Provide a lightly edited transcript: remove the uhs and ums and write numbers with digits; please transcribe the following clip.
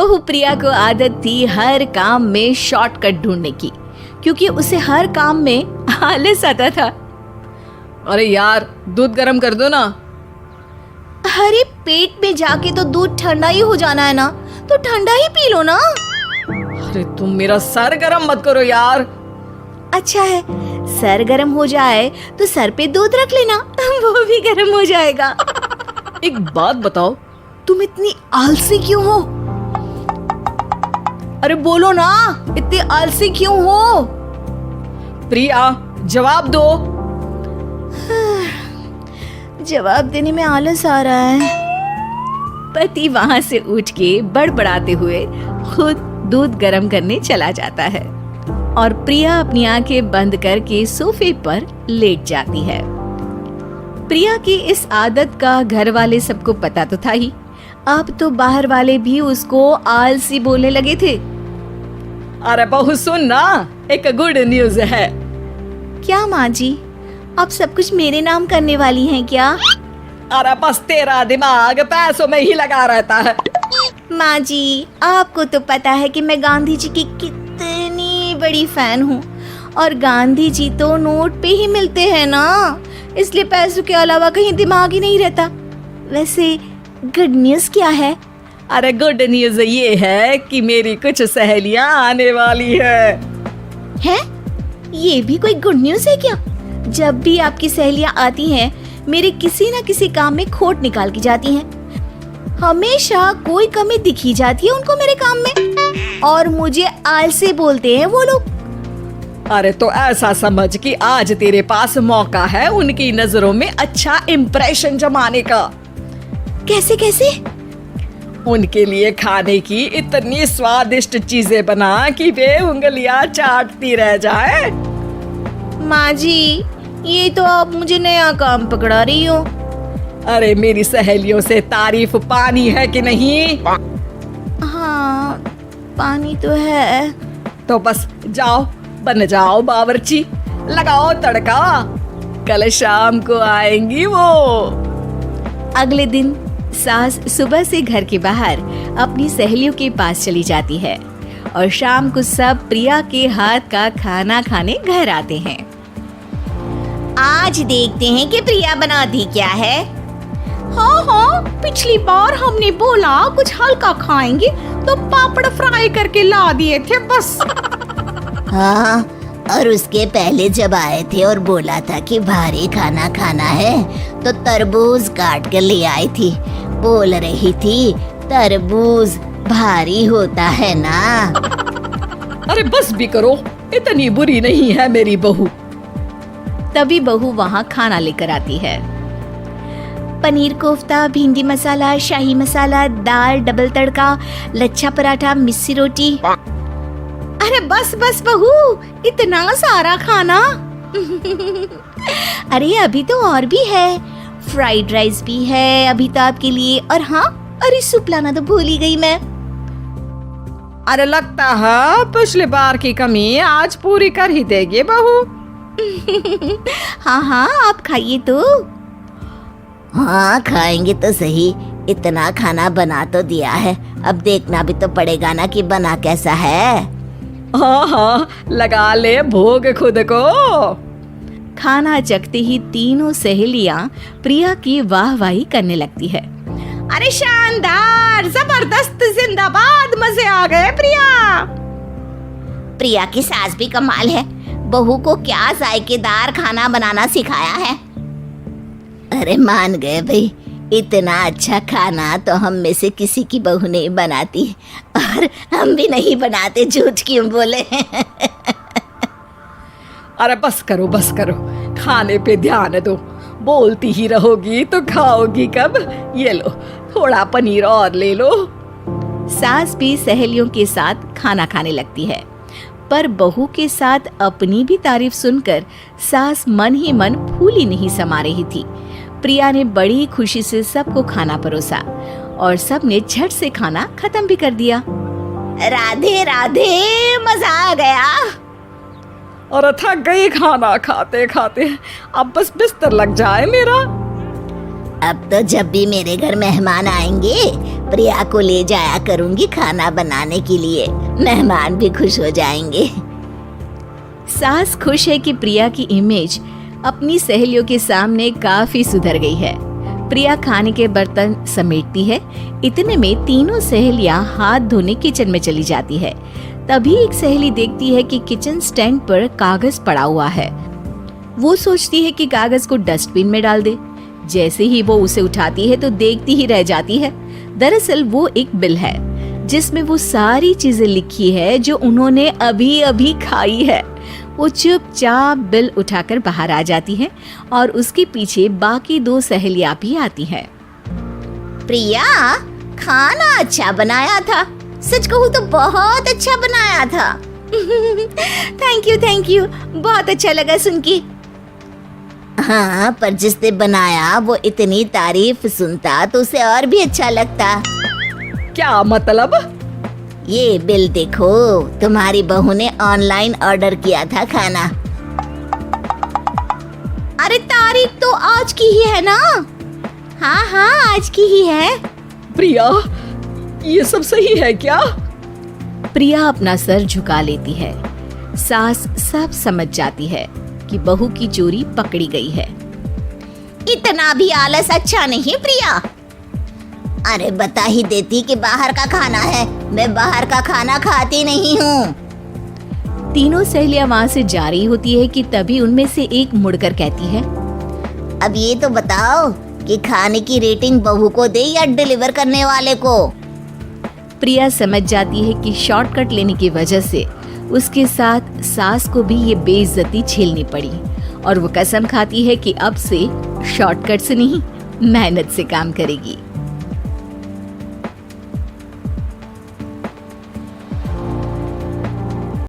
बहू प्रिया को आदत थी हर काम में शॉर्टकट ढूंढने की, क्योंकि उसे हर काम में आलस आता था। अरे यार, दूध गर्म कर दो ना। अरे पेट में जाके तो दूध ठंडा ही हो जाना है ना, तो ठंडा ही पी लो ना। अरे तुम मेरा सर गर्म मत करो यार। अच्छा है, सर गर्म हो जाए तो सर पे दूध रख लेना, वो भी गर्म हो जाएगा। एक बात बताओ, तुम इतनी आलसी क्यों हो? अरे बोलो ना, इतनी आलसी क्यों हो? प्रिया जवाब दो। जवाब देने में आलस आ रहा है। पति वहां से उठ के बड़बड़ाते हुए खुद दूध गर्म करने चला जाता है और प्रिया अपनी आंखें बंद करके सोफे पर लेट जाती है। प्रिया की इस आदत का घर वाले सबको पता तो था ही, अब तो बाहर वाले भी उसको आलसी बोलने लगे थे। अरे बहू सुन ना, एक गुड न्यूज है। क्या माँ जी, आप सब कुछ मेरे नाम करने वाली हैं क्या? अरे बस तेरा दिमाग पैसों में ही लगा रहता है। माँ जी, आपको तो पता है कि मैं गांधी जी की कितनी बड़ी फैन हूँ, और गांधी जी तो नोट पे ही मिलते हैं ना, इसलिए पैसों के अलावा कहीं दिमाग ही नहीं रहता। वैसे गुड न्यूज क्या है? अरे गुड न्यूज ये है कि मेरी कुछ सहेलियां आने वाली है। हैं? ये भी कोई गुड न्यूज है क्या? जब भी आपकी सहेलियां आती हैं, मेरे किसी न किसी काम में खोट निकाल की जाती हैं। हमेशा कोई कमी दिखी जाती है उनको मेरे काम में, और मुझे आलसी बोलते हैं वो लोग। अरे तो ऐसा समझ कि आज तेरे पास मौका है उनकी नजरों में अच्छा इम्प्रेशन जमाने का। कैसे कैसे? उनके लिए खाने की इतनी स्वादिष्ट चीजें बना कि वे उंगलियां चाटती रह जाए। माँ जी, ये तो आप मुझे नया काम पकड़ा रही हो। अरे मेरी सहेलियों से तारीफ पानी है कि नहीं? हाँ, पानी तो है। तो बस जाओ, बन जाओ बावर्ची, लगाओ तड़का, कल शाम को आएंगी वो। अगले दिन सास सुबह से घर के बाहर अपनी सहेलियों के पास चली जाती है, और शाम को सब प्रिया के हाथ का खाना खाने घर आते हैं। आज देखते हैं कि प्रिया बनाती क्या है। हाँ हाँ, पिछली बार हमने बोला कुछ हल्का खाएंगे तो पापड़ फ्राई करके ला दिए थे बस। हाँ, और उसके पहले जब आए थे और बोला था कि भारी खाना खाना है, तो तरबूज काट कर ले आई थी। बोल रही थी तरबूज भारी होता है ना। अरे बस भी करो, इतनी बुरी नहीं है मेरी बहू। तभी बहू वहाँ खाना लेकर आती है। पनीर कोफ्ता, भिंडी मसाला, शाही मसाला, दाल, डबल तड़का, लच्छा पराठा, मिस्सी रोटी। अरे बस बस बहू, इतना सारा खाना। अरे अभी तो और भी है, फ्राइड राइस भी है अभी तो आपके लिए, और हाँ, अरे सूप लाना तो भूल ही गई मैं। अरे लगता है पिछली बार की कमी आज पूरी कर ही देगी बहू। हाँ हाँ, आप खाइए तो। हाँ, खाएंगे तो सही, इतना खाना बना तो दिया है, अब देखना भी तो पड़ेगा ना कि बना कैसा है। हाँ हाँ, लगा ले भोग खुद को। खाना चखते ही तीनों सहेलियां प्रिया की वाहवाही करने लगती है। अरे शानदार, जबरदस्त, जिंदाबाद, मजे आ गए प्रिया। प्रिया की सास भी कमाल है, बहू को क्या जायकेदार खाना बनाना सिखाया है। अरे मान गए भाई, इतना अच्छा खाना तो हम में से किसी की बहू नहीं बनाती, और हम भी नहीं बनाते, झूठ क्यों बोले। अरे बस करो, खाने पे ध्यान दो, बोलती ही रहोगी तो खाओगी कब। ये लो, थोड़ा पनीर और ले लो। सास भी सहेलियों के साथ खाना खाने लगती है, पर बहू के साथ अपनी भी तारीफ सुनकर सास मन ही मन फूली नहीं समा रही थी। प्रिया ने बड़ी खुशी से सबको खाना परोसा, और सबने झट से खाना खत्म भी कर दिया। राधे राधे, मजा आ गया। और थक गई खाना खाते खाते, अब बस बिस्तर लग जाए मेरा। अब तो जब भी मेरे घर मेहमान आएंगे प्रिया को ले जाया करूंगी खाना बनाने के लिए। मेहमान भी खुश हो जाएंगे। सास खुश है कि प्रिया की इमेज अपनी सहेलियों के सामने काफी सुधर गई है। प्रिया खाने के बर्तन समेटती है। इतने में तीनों सहेलियां हाथ धोने किचन में चली जाती है। तभी एक सहेली देखती है कि किचन स्टैंड पर कागज पड़ा हुआ है। वो सोचती है कि कागज को डस्टबिन में डाल दे। जैसे ही वो उसे उठाती है तो देखती ही रह जाती है। दरअसल वो एक बिल है जिसमें वो सारी चीजें लिखी है जो उन्होंने अभी अभी खाई है। वो चुपचाप बिल उठाकर बाहर आ जाती है और उसके पीछे बाकी दो सहेलियां भी आती हैं। प्रिया, खाना अच्छा बनाया था। सच कहूँ तो बहुत अच्छा बनाया था। थैंक यू, बहुत अच्छा लगा सुन के। हाँ, पर जिसने बनाया वो इतनी तारीफ सुनता तो उसे और भी अच्छा लगता। क्या मतलब? ये बिल देखो, तुम्हारी बहू ने ऑनलाइन ऑर्डर किया था खाना। अरे तारीख तो आज की ही है ना? हाँ, आज की ही है। प्रिया, ये सब सही है क्या? प्रिया अपना सर झुका लेती है। सास सब समझ जाती है कि बहू की चोरी पकड़ी गई है। इतना भी आलस अच्छा नहीं प्रिया। अरे बता ही देती कि बाहर का खाना है। मैं बाहर का खाना खाती नहीं हूँ। तीनों सहेलियां वहां से जा रही होती है कि तभी उनमें से एक मुड़कर कहती है, अब ये तो बताओ कि खाने की रेटिंग बहू को दे या डिलीवर करने वाले को। प्रिया समझ जाती है कि शॉर्टकट लेने की वजह से उसके साथ सास को भी ये बेइज्जती झेलनी पड़ी और वो कसम खाती है कि अब से शॉर्टकट से नहीं, मेहनत से काम करेगी।